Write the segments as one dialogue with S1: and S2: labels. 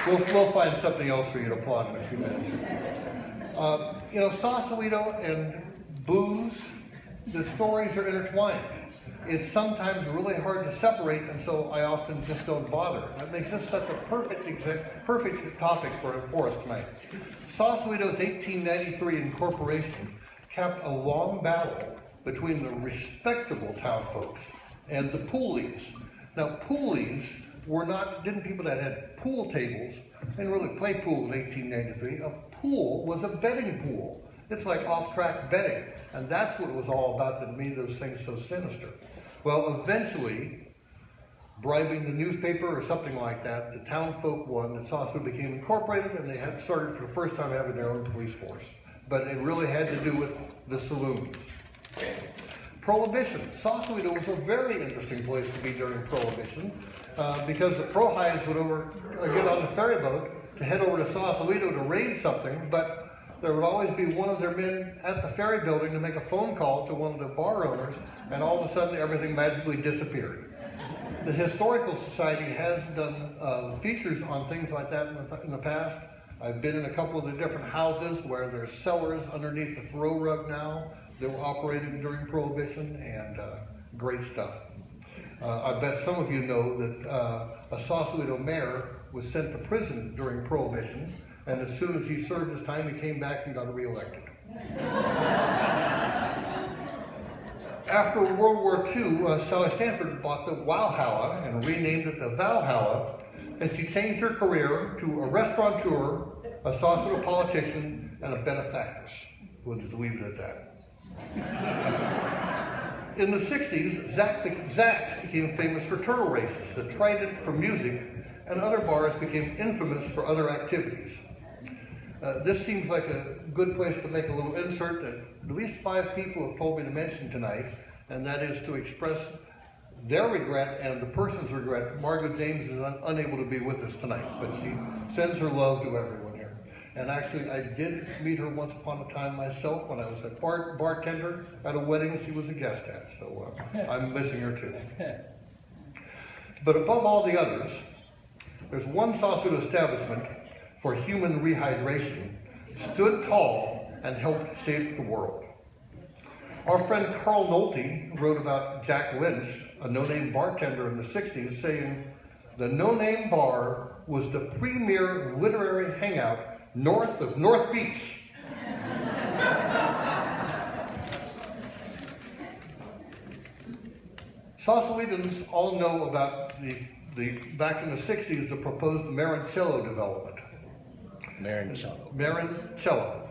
S1: We'll find something else for you to applaud in a few minutes. You know, Sausalito and booze, the stories are intertwined. It's sometimes really hard to separate, and so I often just don't bother. That makes this such a perfect topic for us tonight. Sausalito's 1893 incorporation capped a long battle between the respectable town folks and the poolies. Now, poolies didn't people that had pool tables, they didn't really play pool in 1893. A pool was a betting pool. It's like off-track betting, and that's what it was all about that made those things so sinister. Well, eventually, bribing the newspaper or something like that, the town folk won, and Sausalito became incorporated, and they had started for the first time having their own police force. But it really had to do with the saloons. Prohibition. Sausalito was a very interesting place to be during Prohibition because the pro-highs would get on the ferry boat to head over to Sausalito to raid something, but there would always be one of their men at the ferry building to make a phone call to one of the bar owners, and all of a sudden everything magically disappeared. The Historical Society has done features on things like that in the past. I've been in a couple of the different houses where there's cellars underneath the throw rug now that were operated during Prohibition, and great stuff. I bet some of you know that a Sausalito mayor was sent to prison during Prohibition, and as soon as he served his time, he came back and got reelected. After World War II, Sally Stanford bought the Walhalla and renamed it the Valhalla, and she changed her career to a restaurateur, a Sausalito politician, and a benefactress. We'll just leave it at that. In the 60s, Zack's became famous for turtle races, the Trident for music, and other bars became infamous for other activities. This seems like a good place to make a little insert that at least 5 people have told me to mention tonight, and that is to express their regret and the person's regret. Margaret James is unable to be with us tonight, but she sends her love to everyone here. And actually, I did meet her once upon a time myself when I was a bartender at a wedding she was a guest at, so I'm missing her too. But above all the others, there's one Sausalito establishment for human rehydration, stood tall and helped shape the world. Our friend Carl Nolte wrote about Jack Lynch, a no-name bartender in the 60s, saying, "The no-name bar was the premier literary hangout north of North Beach." Sausalitans all know about the back in the 60s, the proposed Marancello development. Marancello.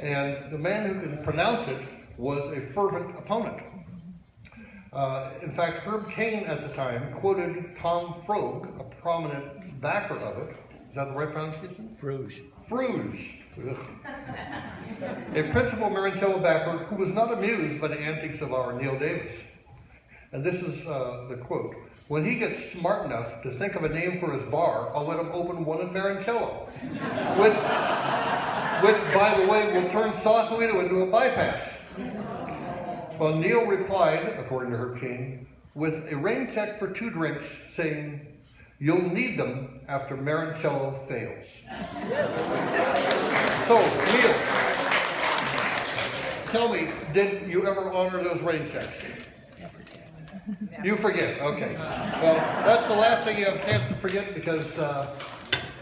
S1: And the man who can pronounce it was a fervent opponent. In fact, Herb Cain at the time quoted Tom Frog, a prominent backer of it. Is that the right pronunciation?
S2: Fruge.
S1: A principal Marancello backer who was not amused by the antics of our Neil Davis. And this is the quote: "When he gets smart enough to think of a name for his bar, I'll let him open one in Marancello," which, by the way, will turn Sausalito into a bypass. Well, Neil replied, according to Herb Cain, with a rain check for 2 drinks, saying, "You'll need them after Marancello fails." So, Neil, tell me, did you ever honor those rain checks? You forget, okay. Well, that's the last thing you have a chance to forget, because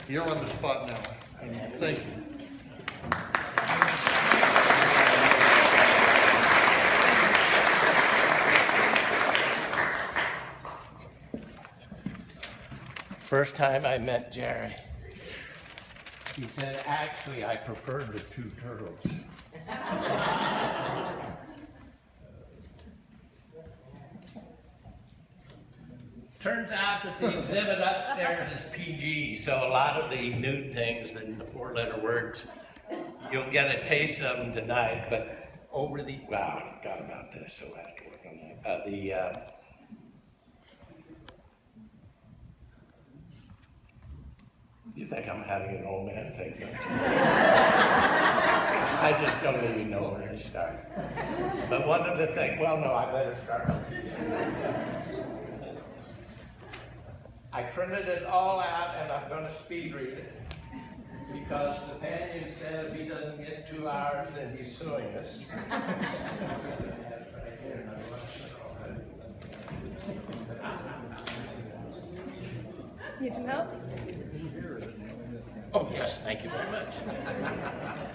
S1: you're on the spot now. And thank you.
S2: First time I met Jerry, he said, "Actually, I prefer the 2 turtles." Turns out that the exhibit upstairs is PG, so a lot of the nude things and the 4-letter words, you'll get a taste of them tonight, but wow, I forgot about this, so I have to work on that. You think I'm having an old man thing, don't you? I just don't even know where to start. But one of the things, well, no, I better start. I printed it all out and I'm going to speed read it because the Panion said if he doesn't get 2 hours, then he's suing us.
S3: Need some help?
S2: Oh, yes, thank you very much.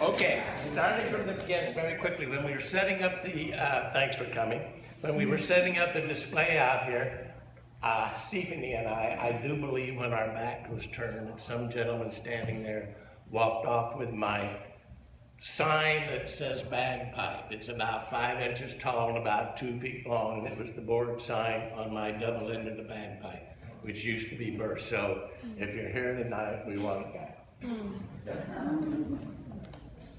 S2: Okay, starting from the beginning, very quickly, when we were setting up the, thanks for coming. When we were setting up the display out here, Stephanie and I do believe when our back was turned, that some gentleman standing there walked off with my sign that says bagpipe. It's about 5 inches tall and about 2 feet long, and it was the board sign on my double end of the bagpipe, which used to be burst. So if you're here tonight, we want it back.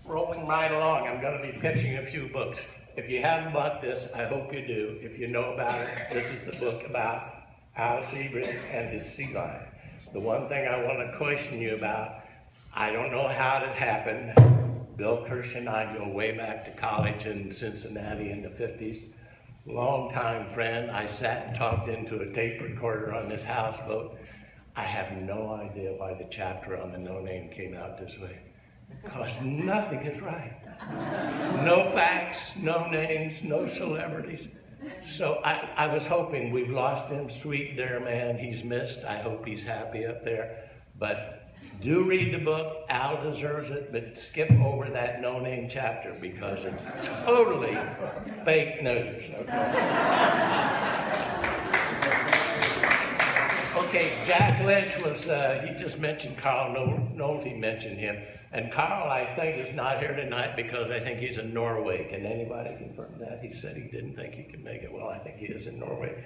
S2: Rolling right along, I'm going to be pitching a few books. If you haven't bought this, I hope you do. If you know about it, this is the book about Al Sebring and his sea lion. The one thing I want to question you about, I don't know how it happened. Bill Kirsch and I go way back to college in Cincinnati in the 50s. Longtime friend. I sat and talked into a tape recorder on this houseboat. I have no idea why the chapter on the no name came out this way. Because nothing is right. No facts, no names, no celebrities. So I was hoping, we've lost him, sweet dear man, he's missed. I hope he's happy up there. But do read the book, Al deserves it, but skip over that no name chapter because it's totally fake news. Okay, Jack Lynch was, he just mentioned Carl Nolte mentioned him. And Carl, I think, is not here tonight because I think he's in Norway. Can anybody confirm that? He said he didn't think he could make it. Well, I think he is in Norway.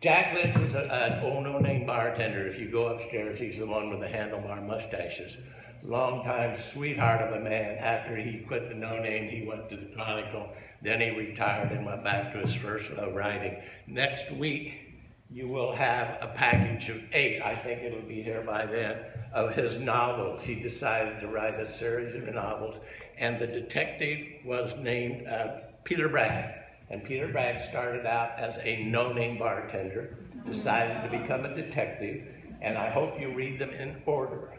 S2: Jack Lynch was an old no-name bartender. If you go upstairs, he's the one with the handlebar mustaches. Longtime sweetheart of a man. After he quit the no-name, he went to the Chronicle. Then he retired and went back to his first love, writing. Next week, you will have a package of 8, I think it'll be here by then, of his novels. He decided to write a series of novels, and the detective was named Peter Bragg. And Peter Bragg started out as a no-name bartender, decided to become a detective, and I hope you read them in order,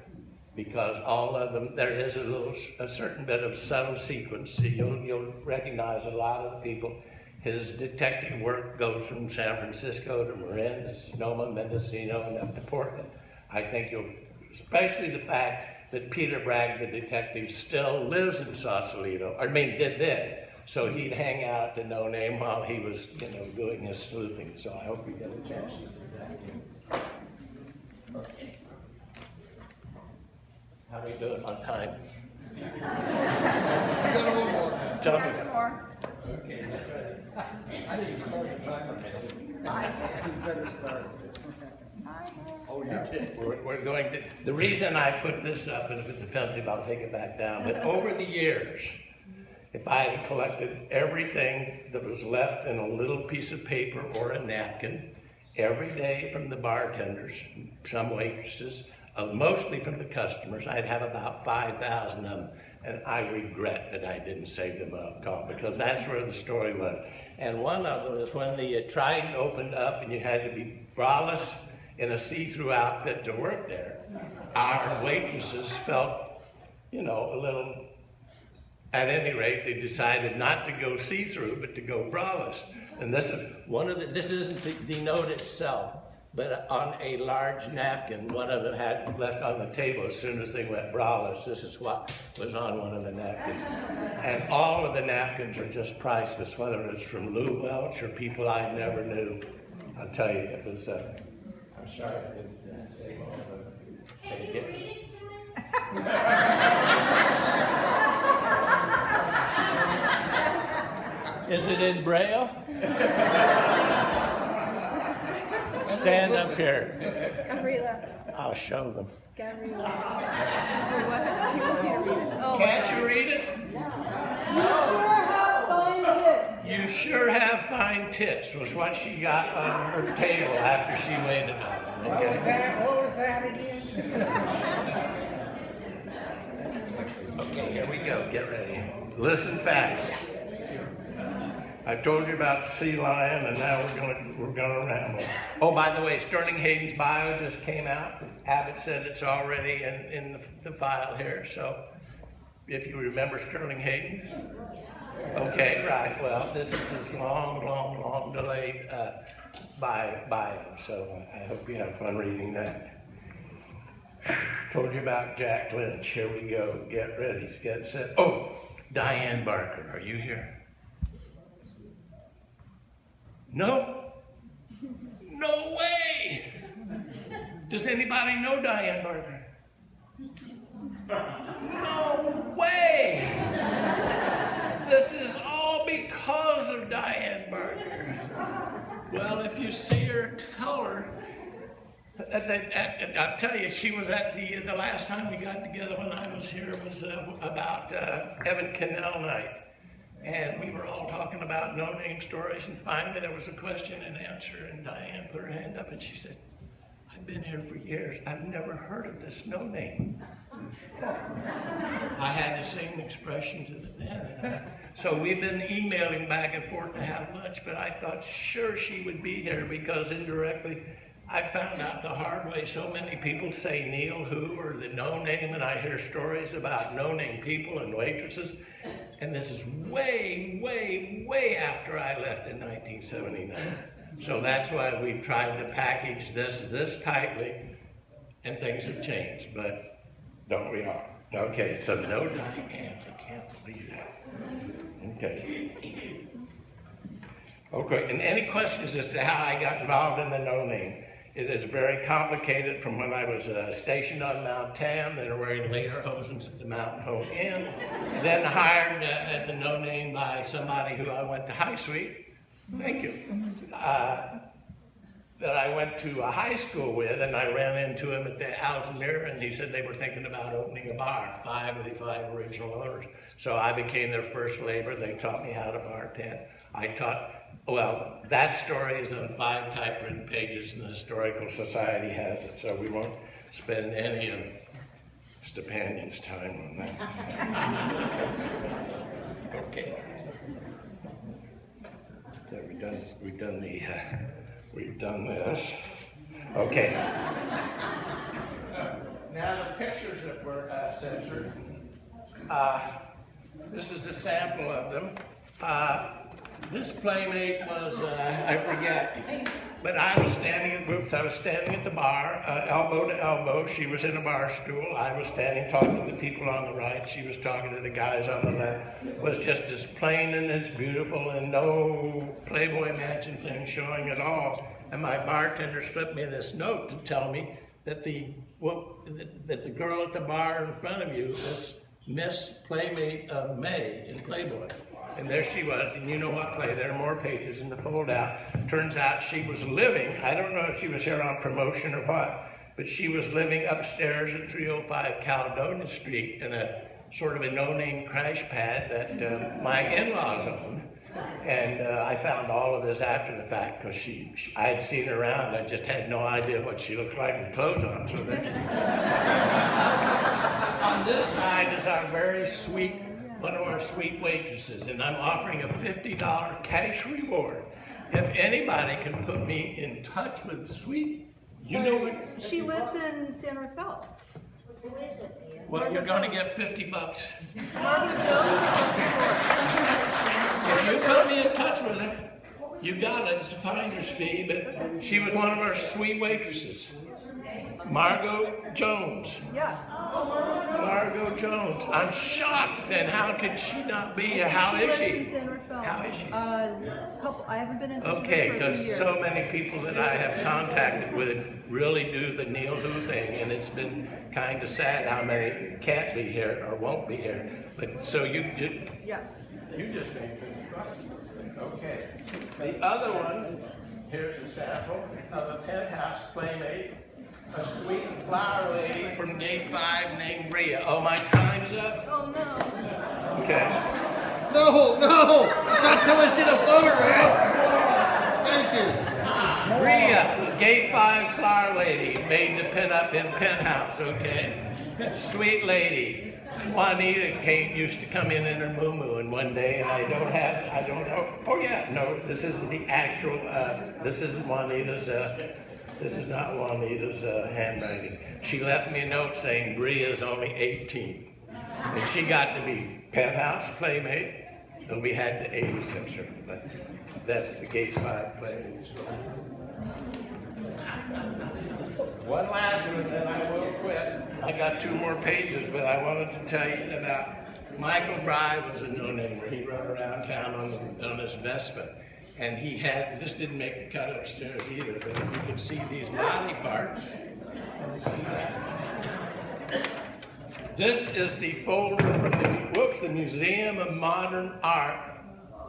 S2: because all of them, there is a certain bit of subtle sequence. So you'll recognize a lot of the people. His detective work goes from San Francisco to Marin, to Sonoma, Mendocino, and up to Portland. I think you'll, especially the fact that Peter Bragg, the detective, still lives in Sausalito, did then. So he'd hang out at the no name while he was, doing his sleuthing. So I hope you get a chance to do that. Okay. How are we doing on time?
S1: You got a little more.
S2: Tell me.
S3: Some more.
S2: Okay.
S4: I didn't start the timer.
S3: I did.
S4: You better start.
S2: Oh, you did. We're going to, the reason I put this up, and if it's offensive, I'll take it back down, but over the years, if I had collected everything that was left in a little piece of paper or a napkin, every day from the bartenders, some waitresses, mostly from the customers, I'd have about 5,000 of them. And I regret that I didn't save them up, because that's where the story was. And one of them is when the Trident opened up and you had to be braless in a see-through outfit to work there. Our waitresses felt, a little, at any rate, they decided not to go see-through, but to go braless. And this is this isn't the note itself, but on a large napkin, one of them had left on the table as soon as they went braless. This is what was on one of the napkins. And all of the napkins are just priceless, whether it's from Lou Welch or people I never knew. I'll tell you, it was, I'm sorry I didn't say all of it.
S5: Can you read it to us?
S2: Is it in Braille? Stand up here.
S3: Gabriela.
S2: I'll show them.
S3: Gabriela. What? He wants you to read it. Oh,
S2: Can't you read it? You sure have fine tits, was what she got on her table after she laid it out. Okay?
S4: What was that again?
S2: Okay, here we go. Get ready. Listen fast. I told you about the sea lion, and now we're gonna ramble. Oh, by the way, Sterling Hayden's bio just came out. Abbott said it's already in the file here, so if you remember Sterling Hayden. Okay, right, well, this is this long delayed bio, so I hope you have fun reading that. Told you about Jack Lynch. Here we go. Get ready, get set. Oh, Diane Barker, are you here? No? No way! Does anybody know Diane Barker? No way! This is all because of Diane Barker. Well, if you see her, tell her. I'll tell you, she was at the last time we got together when I was here was about Evan Cannell night. And we were all talking about no-name stories, and finally there was a question and answer, and Diane put her hand up and she said, I've been here for years, I've never heard of this no-name. I had the same expressions of the man. So we've been emailing back and forth to have lunch, but I thought sure she would be here because indirectly I found out the hard way. So many people say Neil who or the no-name, and I hear stories about no-name people and waitresses. And this is way after I left in 1979. So that's why we tried to package this tightly, and things have changed, but don't we all? Okay, so no Diane, I can't believe that. Okay. Okay, and any questions as to how I got involved in the no-name? It is very complicated from when I was stationed on Mount Tam, then wearing lederhosens at the Mountain Home Inn, then hired at the No Name by somebody who I went to high suite. Thank you. That I went to a high school with, and I ran into him at the Altamira, and he said they were thinking about opening a bar, 5 of the 5 original owners. So I became their first laborer. They taught me how to bartend. Well, that story is on 5 typewritten pages, and the Historical Society has it, so we won't spend any of Stepanion's time on that. Okay. So we've done this. Okay. Now the pictures that were censored. This is a sample of them. This playmate was, I forget, but I was standing in groups. I was standing at the bar, elbow to elbow. She was in a bar stool. I was standing talking to the people on the right. She was talking to the guys on the left. It was just as plain and as beautiful, and no Playboy Mansion thing showing at all. And my bartender slipped me this note to tell me that the girl at the bar in front of you is Miss Playmate of May in Playboy. And there she was, and you know what play, there are more pages in the fold out. Turns out she was living, I don't know if she was here on promotion or what, but she was living upstairs at 305 Caledonia Street in a sort of a no-name crash pad that my in-laws owned. And I found all of this after the fact because I had seen her around. I just had no idea what she looked like with clothes on. So on this side is our very sweet, one of our sweet waitresses, and I'm offering a $50 cash reward. If anybody can put me in touch with sweet, you know what?
S3: She lives in San Rafael.
S5: Who is it, dear?
S2: Well, you're going to get $50.
S3: Margaret Jones.
S2: If you put me in touch with her, you got it. It's a finder's fee, but she was one of our sweet waitresses. Margot Jones.
S3: Yeah.
S2: Margot Jones. I'm shocked then. How could she not be here? How is
S3: lives
S2: she?
S3: in San Rafael.
S2: How is she?
S3: I haven't been in touch
S2: Okay,
S3: with her for a few
S2: because
S3: years.
S2: so many people that I have contacted with really do the Neil Who thing, and it's been kind of sad how many can't be here or won't be here. But so you just made $50. Okay. The other one, here's a sample of a penthouse playmate, a sweet flower lady from Gate 5 named Rhea. Oh, my time's up?
S3: Oh, no.
S2: Okay.
S1: No, not till I see the photograph. Thank you.
S2: Rhea. Gate 5 flower lady made the pin up in penthouse, okay? Sweet lady. Juanita used to come in her moo-moo, and one day, and I don't know. Oh yeah, no, this isn't the actual, this isn't Juanita's, this is not Juanita's handwriting. She left me a note saying Bree is only 18. And she got to be penthouse playmate, and we had to 86 her, but that's the Gate 5 playmate. One last one, then I will quit. I got 2 more pages, but I wanted to tell you about Michael Bragg was a no-namer. He rode around town on his Vespa. And he had, this didn't make the cut upstairs either, but if you can see these body parts, see that? This is the folder from the Museum of Modern Art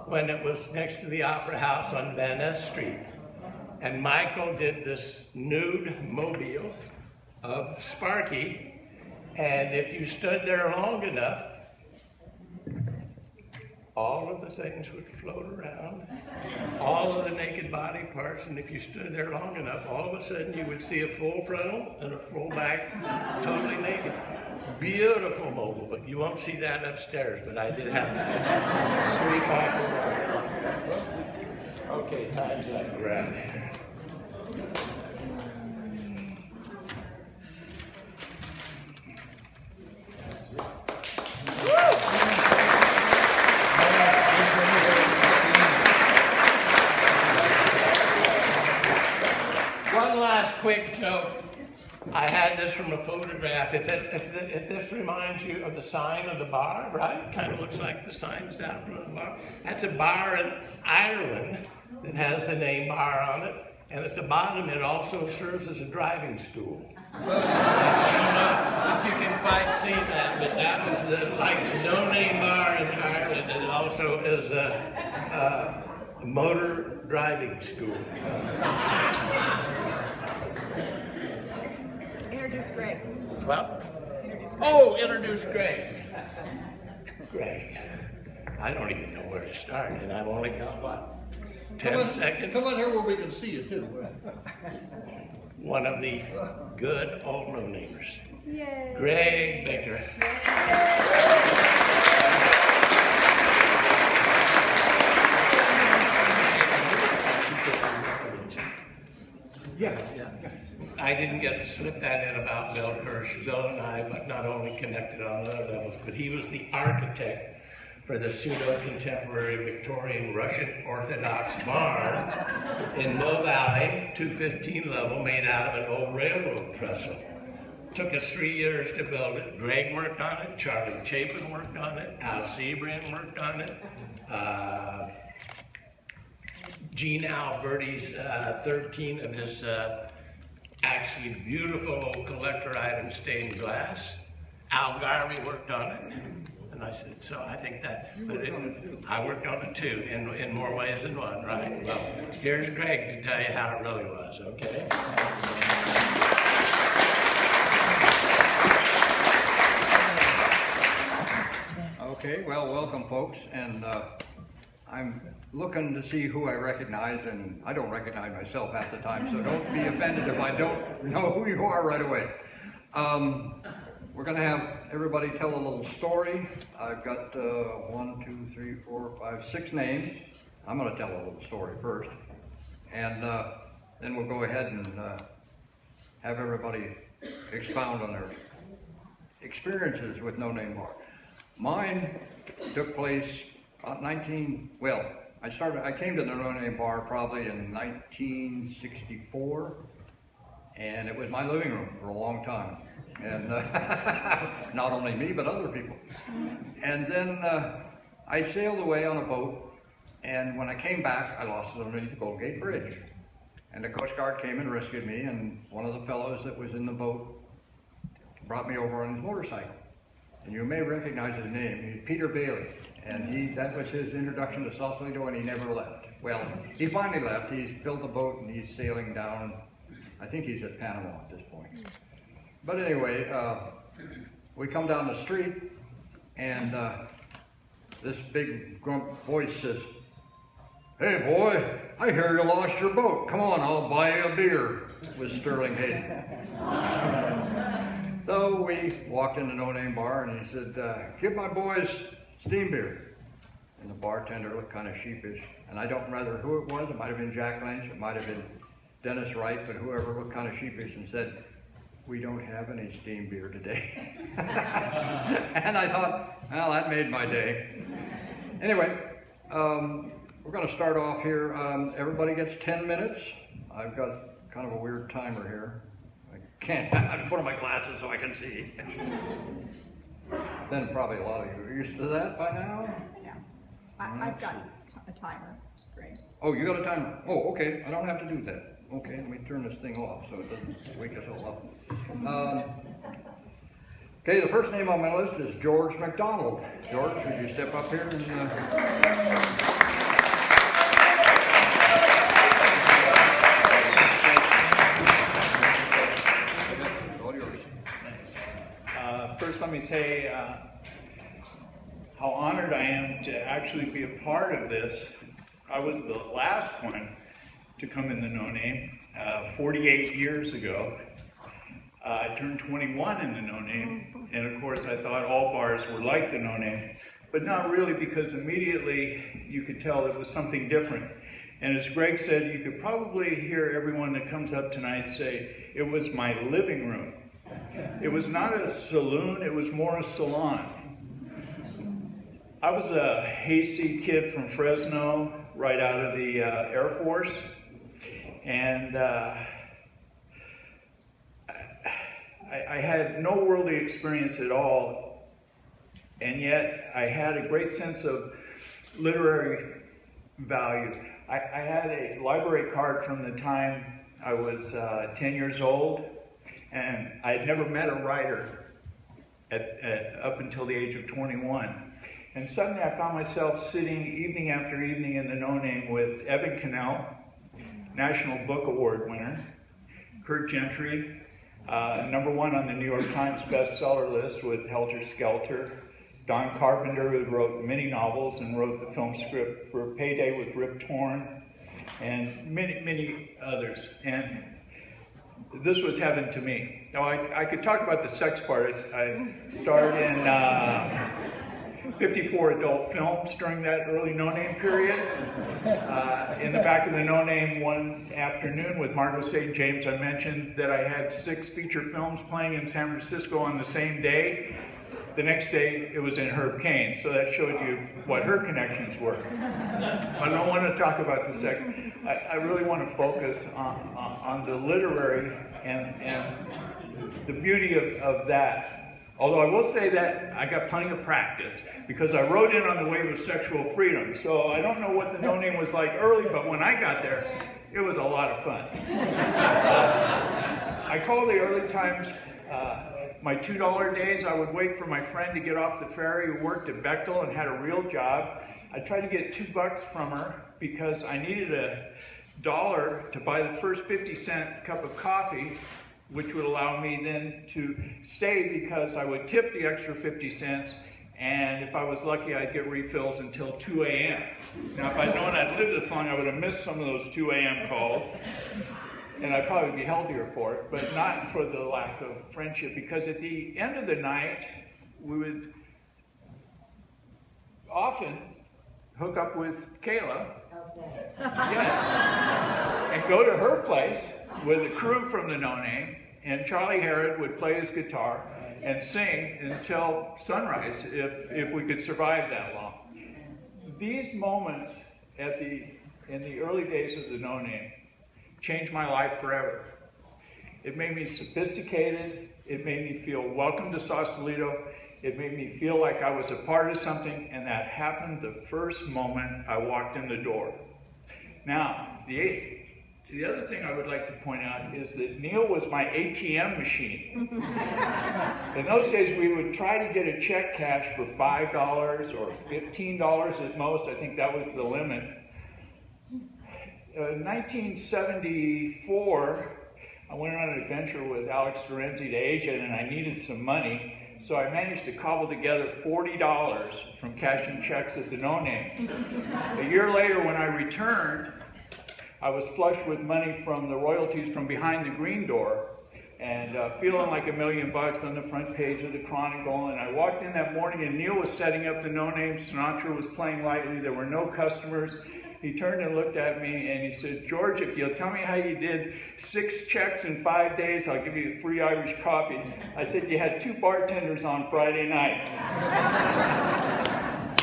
S2: when it was next to the Opera House on Van Ness Street. And Michael did this nude mobile of Sparky, and if you stood there long enough, all of the things would float around, all of the naked body parts, and if you stood there long enough, all of a sudden you would see a full frontal and a full back, totally naked. Beautiful mobile, but you won't see that upstairs, but I did have that. Sweet Michael. Okay, time's up. We're out of here. One last quick joke. I had this from a photograph. If this reminds you of the sign of the bar, right? Kind of looks like the sign that's out front of the bar. That's a bar in Ireland that has the name bar on it. And at the bottom, it also serves as a driving school. I don't know if you can quite see that, but that was the no-name bar in Ireland. It also is a motor driving school.
S3: Introduce Greg.
S2: Well, introduce Greg. Greg. I don't even know where to start, and I've only got, what, 10 seconds?
S1: Come on here where we can see you too.
S2: One of the good old no-namers.
S3: Yay.
S2: Greg Baker. Yeah. I didn't get to slip that in about Bill Kirsch. Bill and I not only connected on other levels, but he was the architect for the pseudo-contemporary Victorian Russian Orthodox barn in Mill Valley, 215 level, made out of an old railroad trestle. Took us 3 years to build it. Greg worked on it, Charlie Chapin worked on it, Al Sebring worked on it, Gene Alberti's 13 of his actually beautiful collector item stained glass. Al Garvey worked on it. And I said, so I think that, I worked on it too, in more ways than one, right? Well, here's Greg to tell you how it really was, okay?
S4: Okay, well, welcome folks, and I'm looking to see who I recognize, and I don't recognize myself half the time, so don't be offended if I don't know who you are right away. We're going to have everybody tell a little story. I've got 6 names. I'm going to tell a little story first, and then we'll go ahead and have everybody expound on their experiences with No Name Bar. Mine took place about I came to the No Name Bar probably in 1964, and it was my living room for a long time. And not only me, but other people. And then I sailed away on a boat, and when I came back, I lost it underneath the Golden Gate Bridge. And the Coast Guard came and rescued me, and one of the fellows that was in the boat brought me over on his motorcycle. And you may recognize his name. He's Peter Bailey, and that was his introduction to Sausalito, and he never left. Well, he finally left. He's built a boat, and he's sailing down. I think he's at Panama at this point. But anyway, we come down the street, and this big grump voice says, "Hey boy, I hear you lost your boat. Come on, I'll buy you a beer," was Sterling Hayden. So we walked in the No Name Bar and he said, "Give my boys steam beer." And the bartender looked kind of sheepish. And I don't remember who it was. It might have been Jack Lynch. It might have been Dennis Wright, but whoever looked kind of sheepish and said, "We don't have any steam beer today." And I thought, well, that made my day. Anyway, we're going to start off here. Everybody gets 10 minutes. I've got kind of a weird timer here. I have to put on my glasses so I can see. Then probably a lot of you are used to that by now.
S3: Yeah. I've got a timer, Greg.
S4: Oh, you got a timer? Oh, okay. I don't have to do that. Okay, let me turn this thing off so it doesn't wake us all up. Okay, the first name on my list is George Mcdonald. George, would you step up here and...
S6: First, let me say how honored I am to actually be a part of this. I was the last one to come in the No Name 48 years ago. I turned 21 in the No Name, and of course I thought all bars were like the No Name, but not really, because immediately you could tell there was something different. And as Greg said, you could probably hear everyone that comes up tonight say, it was my living room. It was not a saloon, it was more a salon. I was a hayseed kid from Fresno, right out of the Air Force, and I had no worldly experience at all, and yet I had a great sense of literary value. I had a library card from the time I was 10 years old, and I had never met a writer up until the age of 21. And suddenly I found myself sitting evening after evening in the No Name with Evan Cannell, National Book Award winner, Kurt Gentry, #1 on the New York Times bestseller list with Helter Skelter, Don Carpenter, who wrote many novels and wrote the film script for Payday with Rip Torn, and many, many others. And this was heaven to me. Now, I could talk about the sex part. I starred in 54 adult films during that early No Name period. In the back of the No Name one afternoon with Margot St. James, I mentioned that I had 6 feature films playing in San Francisco on the same day. The next day, it was in Herb Cain, so that showed you what her connections were. I don't want to talk about the sex. I really want to focus on the literary and the beauty of that. Although I will say that I got plenty of practice, because I rode in on the wave of sexual freedom. So I don't know what the No Name was like early, but when I got there, it was a lot of fun. I call the early times my $2 days. I would wait for my friend to get off the ferry, who worked at Bechtel and had a real job. I'd try to get $2 from her because I needed $1 to buy the first 50-cent cup of coffee, which would allow me then to stay, because I would tip the extra 50 cents, and if I was lucky, I'd get refills until 2 a.m. Now, if I'd known I'd lived this long, I would have missed some of those 2 a.m. calls, and I'd probably be healthier for it, but not for the lack of friendship, because at the end of the night, we would often hook up with Kayla, yes, and go to her place with a crew from the No Name, and Charlie Harrod would play his guitar and sing until sunrise if we could survive that long. These moments in the early days of the No Name changed my life forever. It made me sophisticated. It made me feel welcome to Sausalito. It made me feel like I was a part of something, and that happened the first moment I walked in the door. Now, the other thing I would like to point out is that Neil was my ATM machine. In those days, we would try to get a check cash for $5 or $15 at most. I think that was the limit. In 1974, I went on an adventure with Alex Dorenzi to Asia, and I needed some money. So I managed to cobble together $40 from cashing checks at the No Name. A year later, when I returned, I was flush with money from the royalties from Behind the Green Door, and feeling like $1 million on the front page of the Chronicle. And I walked in that morning, and Neil was setting up the No Name. Sinatra was playing lightly. There were no customers. He turned and looked at me, and he said, "George, if you'll tell me how you did 6 checks in 5 days, I'll give you a free Irish coffee." I said, "You had 2 bartenders on Friday night."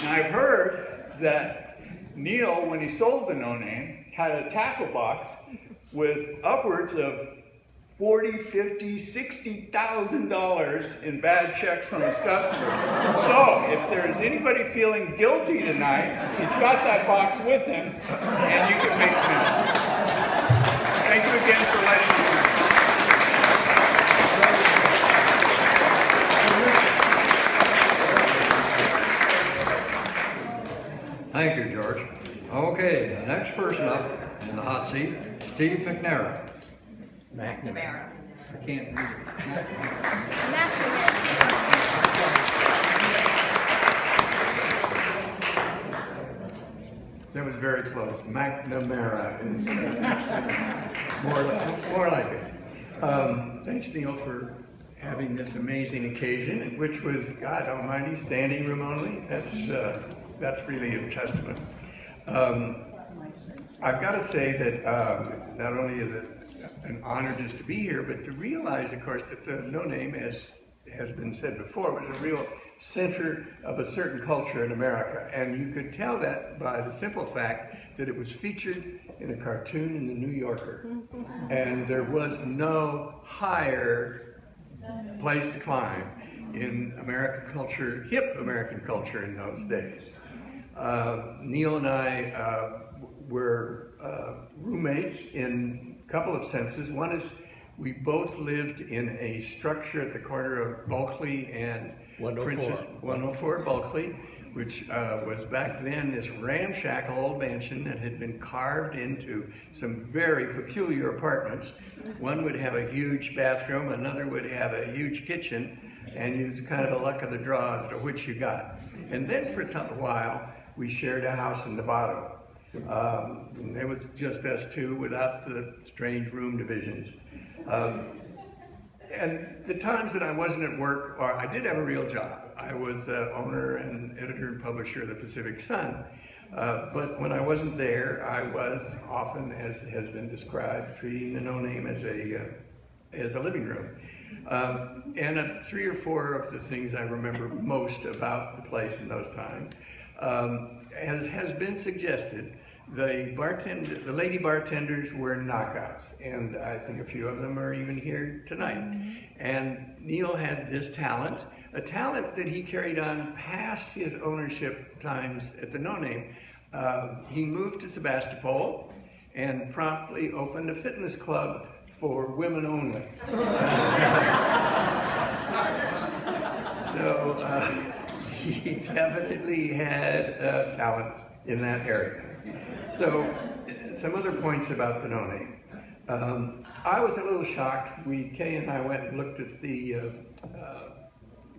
S6: And I've heard that Neil, when he sold the No Name, had a tackle box with upwards of $40,000, $50,000, $60,000 in bad checks from his customers. So, if there's anybody feeling guilty tonight, he's got that box with him, and you can make amends. Thank you again for letting me know.
S4: Thank you, George. Okay, the next person up in the hot seat, Steve McNair.
S2: McNamara.
S4: I can't read it.
S7: That was very close. McNamara is more like it. Thanks, Neil, for having this amazing occasion, which was, God Almighty, standing room only. That's really a testament. I've got to say that not only is it an honor just to be here, but to realize, of course, that the No Name, as has been said before, was a real center of a certain culture in America. And you could tell that by the simple fact that it was featured in a cartoon in the New Yorker. And there was no higher place to climb in American culture, hip American culture in those days. Neil and I were roommates in a couple of senses. One is we both lived in a structure at the corner of Bulkley and 104 Bulkley, which was back then this ramshackle old mansion that had been carved into some very peculiar apartments. One would have a huge bathroom, another would have a huge kitchen, and it was kind of a luck of the draw as to which you got. And then for a while, we shared a house in Nevada. And it was just us two without the strange room divisions. And the times that I wasn't at work, or I did have a real job. I was owner and editor and publisher of the Pacific Sun. But when I wasn't there, I was often, as has been described, treating the No Name as a living room. And 3 or 4 of the things I remember most about the place in those times, as has been suggested, the lady bartenders were knockouts, and I think a few of them are even here tonight. And Neil had this talent, a talent that he carried on past his ownership times at the No Name. He moved to Sebastopol and promptly opened a fitness club for women only. So he definitely had talent in that area. So some other points about the No Name. I was a little shocked. Kay and I went and looked at the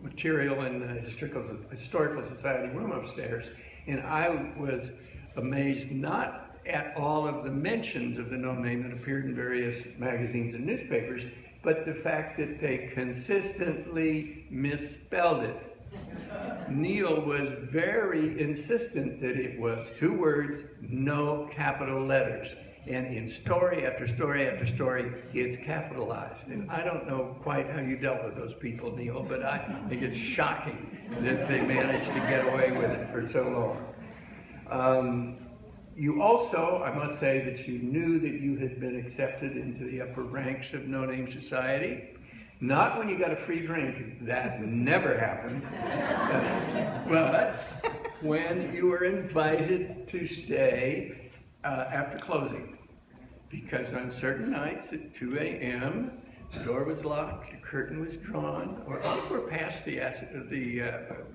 S7: material in the Historical Society room upstairs, and I was amazed not at all of the mentions of the No Name that appeared in various magazines and newspapers, but the fact that they consistently misspelled it. Neil was very insistent that it was 2 words, no capital letters. And in story after story after story, it's capitalized. And I don't know quite how you dealt with those people, Neil, but I think it's shocking that they managed to get away with it for so long. You also, I must say, that you knew that you had been accepted into the upper ranks of No Name Society. Not when you got a free drink, that never happened, but when you were invited to stay after closing. Because on certain nights at 2 a.m., the door was locked, the curtain was drawn, or I think we're past the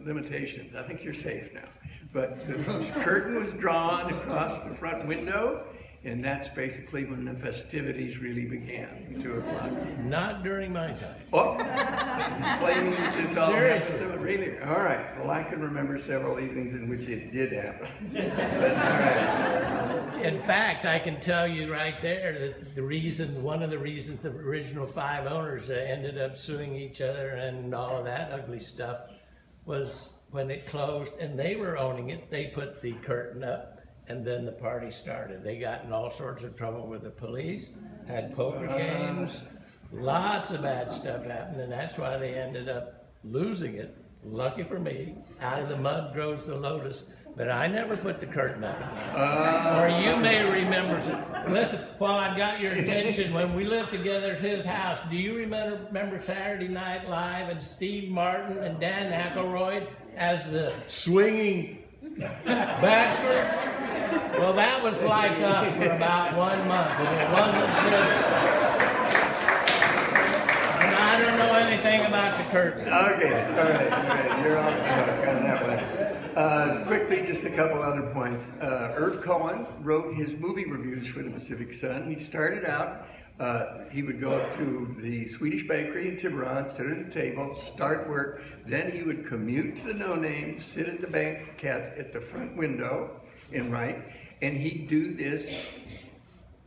S7: limitations. I think you're safe now. But the curtain was drawn across the front window, and that's basically when the festivities really began, 2 o'clock.
S2: Not during my time.
S7: Oh, he's claiming that this all happened.
S2: Seriously.
S7: So really? All right. Well, I can remember several evenings in which it did happen. But, all right.
S2: In fact, I can tell you right there that one of the reasons the original 5 owners ended up suing each other and all of that ugly stuff was when it closed and they were owning it, they put the curtain up and then the party started. They got in all sorts of trouble with the police, had poker games, lots of bad stuff happened, and that's why they ended up losing it. Lucky for me, out of the mud grows the lotus. But I never put the curtain up. Or you may remember. Listen, while I've got your attention, when we lived together at his house, do you remember Saturday Night Live and Steve Martin and Dan Aykroyd as the swinging bachelors? Well, that was like us for about 1 month, and it wasn't good. And I don't know anything about the curtain.
S7: Okay, all right, you're off the hook on that one. Quickly, just a couple other points. Irv Cohen wrote his movie reviews for the Pacific Sun. He started out, he would go to the Swedish bakery in Tiburon, sit at a table, start work, then he would commute to the No Name, sit at the banquette at the front window and write, and he'd do this,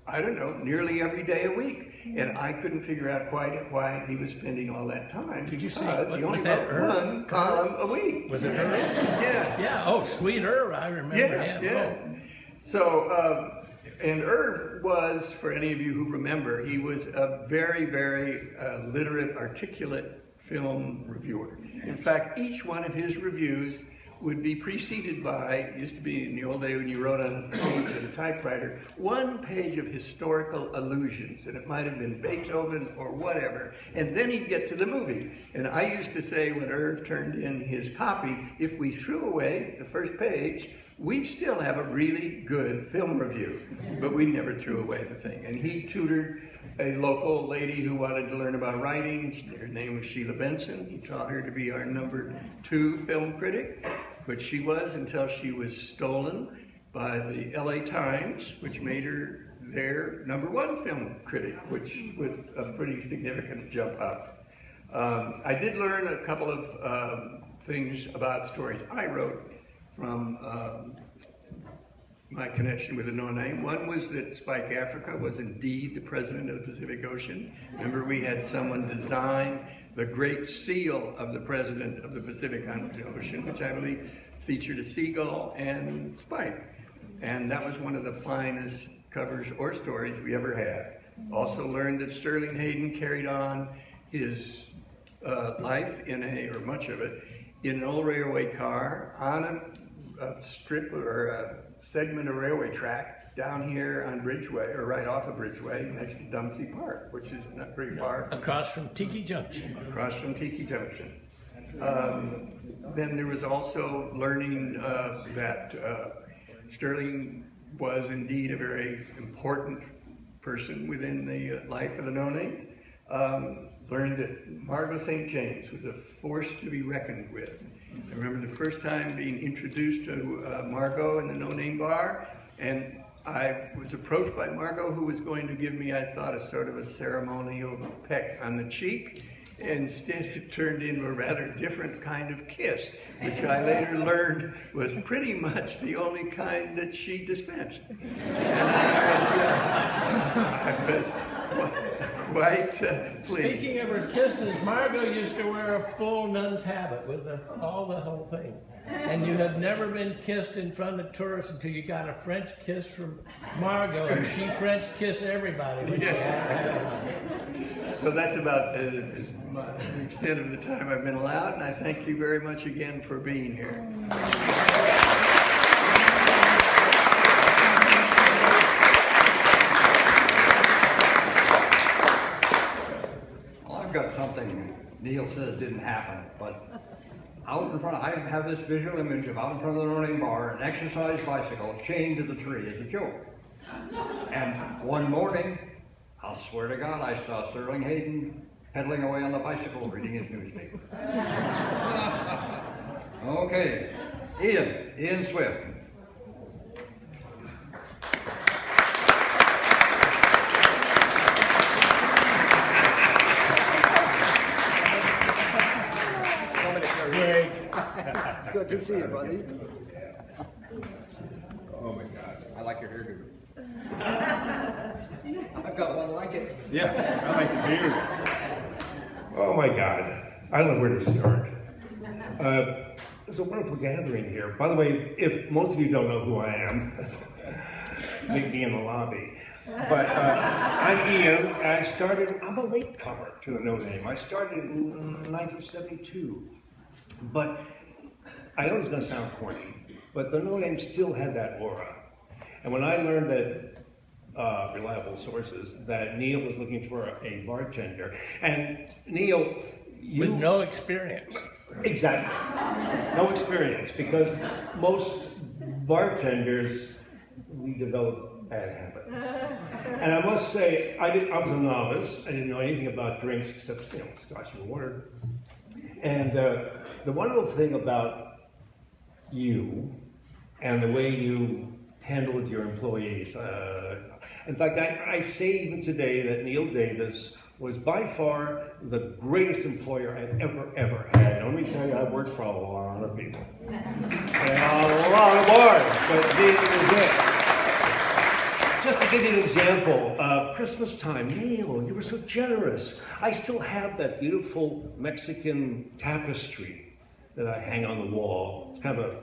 S7: I don't know, nearly every day a week. And I couldn't figure out quite why he was spending all that time.
S2: Did you see?
S7: He only
S2: Was that
S7: wrote
S2: Irv?
S7: one column a week.
S2: Was it Irv?
S7: Yeah.
S2: Yeah. Oh, sweet Irv. I remember him.
S7: Yeah.
S2: Oh.
S7: So, and Irv was, for any of you who remember, he was a very, very literate, articulate film reviewer. In fact, each one of his reviews would be preceded by, it used to be in the old day when you wrote on a page of a typewriter, 1 page of historical allusions, and it might have been Beethoven or whatever, and then he'd get to the movie. And I used to say when Irv turned in his copy, if we threw away the first page, we'd still have a really good film review, but we never threw away the thing. And he tutored a local lady who wanted to learn about writing. Her name was Sheila Benson. He taught her to be our number 2 film critic, which she was until she was stolen by the LA Times, which made her their number 1 film critic, which was a pretty significant jump up. I did learn a couple of things about stories I wrote from my connection with the No Name. One was that Spike Africa was indeed the president of the Pacific Ocean. Remember, we had someone design the great seal of the president of the Pacific Ocean, which I believe featured a seagull and Spike. And that was one of the finest covers or stories we ever had. Also learned that Sterling Hayden carried on his life or much of it, in an old railway car on a strip or a segment of railway track down here on Bridgeway, or right off of Bridgeway, next to Dunphy Park, which is not very far from
S2: Across from Tiki Junction.
S7: across from Tiki Junction. Then there was also learning that Sterling was indeed a very important person within the life of the No Name. Learned that Margot St. James was a force to be reckoned with. I remember the first time being introduced to Margot in the No Name bar, and I was approached by Margot, who was going to give me, I thought, a sort of a ceremonial peck on the cheek. Instead, it turned into a rather different kind of kiss, which I later learned was pretty much the only kind that she dispensed. And I was quite pleased.
S2: Speaking of her kisses, Margot used to wear a full nun's habit with the whole thing. And you had never been kissed in front of tourists until you got a French kiss from Margot, and she French kissed everybody when she had her.
S7: So that's about the extent of the time I've been allowed, and I thank you very much again for being here.
S4: Well, I've got something Neil says didn't happen, but out in front, I have this visual image of out in front of the No Name bar, an exercise bicycle chained to the tree as a joke. And one morning, I'll swear to God, I saw Sterling Hayden pedaling away on the bicycle reading his newspaper. Okay, Ian Swift. Good to see you, buddy.
S8: Oh my God.
S4: I like your hairdo. I've got one like it.
S8: Yeah, I like the beard. Oh my God. I don't know where to start. It's a wonderful gathering here. By the way, if most of you don't know who I am, meet me in the lobby. But I'm Ian. I'm a latecomer to the No Name. I started in 1972. But I know it's going to sound corny, but the No Name still had that aura. And when I learned that, reliable sources, that Neil was looking for a bartender, and Neil, you...
S2: With no experience.
S8: Exactly. No experience, because most bartenders, we develop bad habits. And I must say, I was a novice. I didn't know anything about drinks except, scotch and water. And the wonderful thing about you and the way you handled your employees, in fact, I say even today that Neil Davis was by far the greatest employer I ever had. And let me tell you, I've worked for a lot of people. And a lot of bars, but these was it. Just to give you an example, Christmas time, Neil, you were so generous. I still have that beautiful Mexican tapestry that I hang on the wall. It's kind of a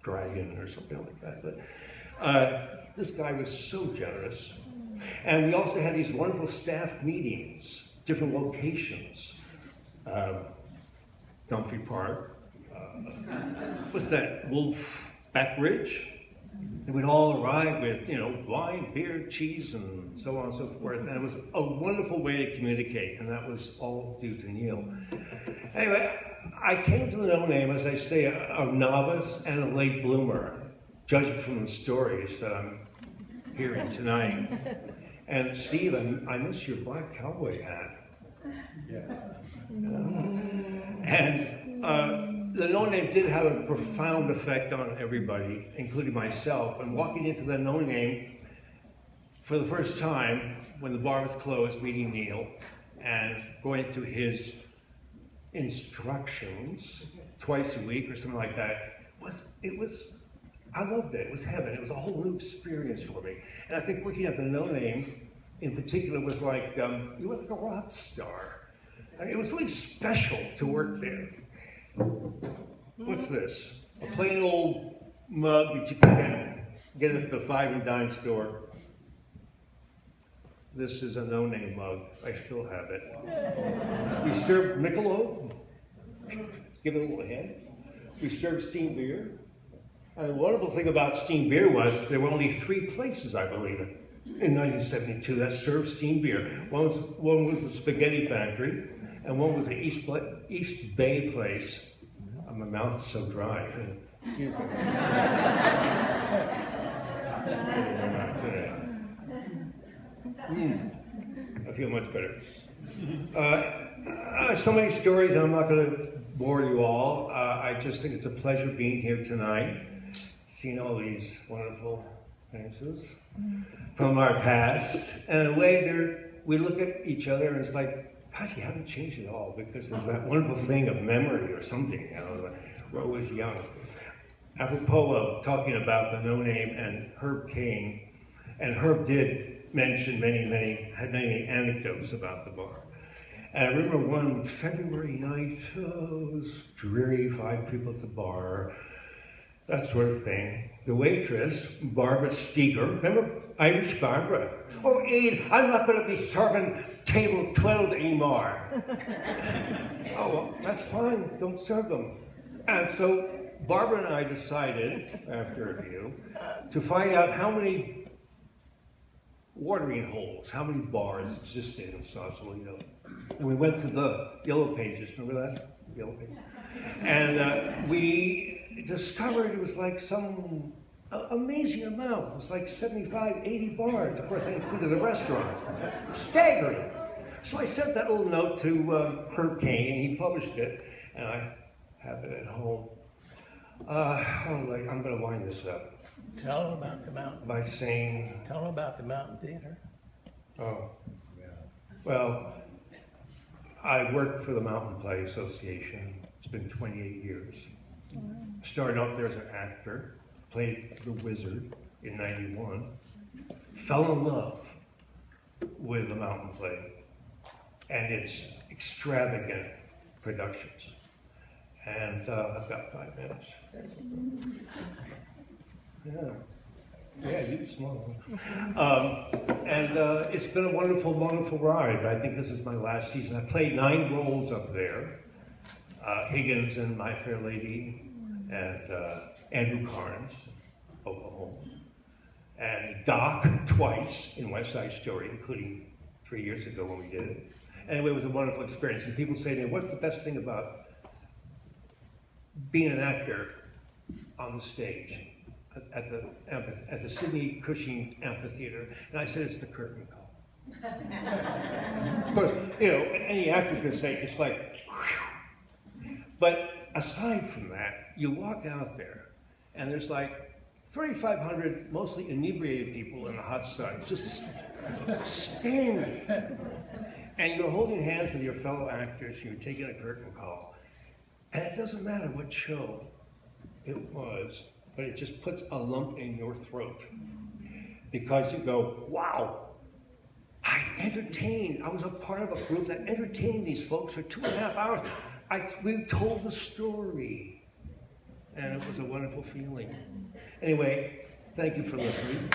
S8: dragon or something like that. But this guy was so generous. And we also had these wonderful staff meetings, different locations. Dunphy Park, what's that, Wolf Back Ridge? And we'd all arrive with, wine, beer, cheese, and so on and so forth. And it was a wonderful way to communicate, and that was all due to Neil. Anyway, I came to the No Name, as I say, a novice and a late bloomer, judging from the stories that I'm hearing tonight. And Steve, I miss your black cowboy hat. Yeah. And the No Name did have a profound effect on everybody, including myself. And walking into the No Name for the first time, when the bar was closed, meeting Neil, and going through his instructions twice a week or something like that, I loved it. It was heaven. It was a whole new experience for me. And I think working at the No Name, in particular, was like, you were like a rock star. I mean, it was really special to work there. What's this? A plain old mug that you can get at the 5 and dime store. This is a No Name mug. I still have it. We served Michelob. Give it a little head. We served steamed beer. And the wonderful thing about steamed beer was there were only 3 places, I believe it, in 1972 that served steamed beer. One was the Spaghetti Factory, and one was the East Bay place. My mouth is so dry. Excuse me. I feel much better. So many stories, and I'm not going to bore you all. I just think it's a pleasure being here tonight, seeing all these wonderful faces from our past. And in a way, we look at each other and it's like, gosh, you haven't changed at all, because there's that wonderful thing of memory or something. We're always young. Apropos of talking about the No Name and Herb King, and Herb did mention had many anecdotes about the bar. And I remember one February night, it was dreary, 5 people at the bar, that sort of thing. The waitress, Barbara Steger, remember Irish Barbara? Oh, Ian, I'm not going to be serving table 12 anymore. Oh, well, that's fine, don't serve them. And so Barbara and I decided, after a review, to find out how many watering holes, how many bars existed in Sausalito. And we went to the Yellow Pages, remember that? Yellow Pages. And we discovered it was like some amazing amount. It was like 75, 80 bars. Of course, I included the restaurants. It was like staggering. So I sent that little note to Herb King, and he published it, and I have it at home. I'm going to wind this up.
S2: Tell them about the mountain.
S8: By saying...
S2: Tell them about the Mountain Theater.
S8: Oh, yeah. Well, I work for the Mountain Play Association. It's been 28 years. Started off there as an actor, played the wizard in '91, fell in love with the mountain play and its extravagant productions. And I've got 5 minutes. Yeah, you small. And it's been a wonderful, wonderful ride. I think this is my last season. I played 9 roles up there. Higgins in My Fair Lady, and Andrew Carnes, Oklahoma, and Doc twice in West Side Story, including 3 years ago when we did it. Anyway, it was a wonderful experience. And people say to me, what's the best thing about being an actor on the stage at the Sidney Cushing Amphitheater? And I said, it's the curtain call. Of course, you know, any actor's gonna say, it's like, whew. But aside from that, you walk out there and there's like 3,500 mostly inebriated people in the hot sun, just standing. And you're holding hands with your fellow actors, and you're taking a curtain call. And it doesn't matter what show it was, but it just puts a lump in your throat. Because you go, wow, I was a part of a group that entertained these folks for 2.5 hours. We told a story. And it was a wonderful feeling. Anyway, thank you for listening.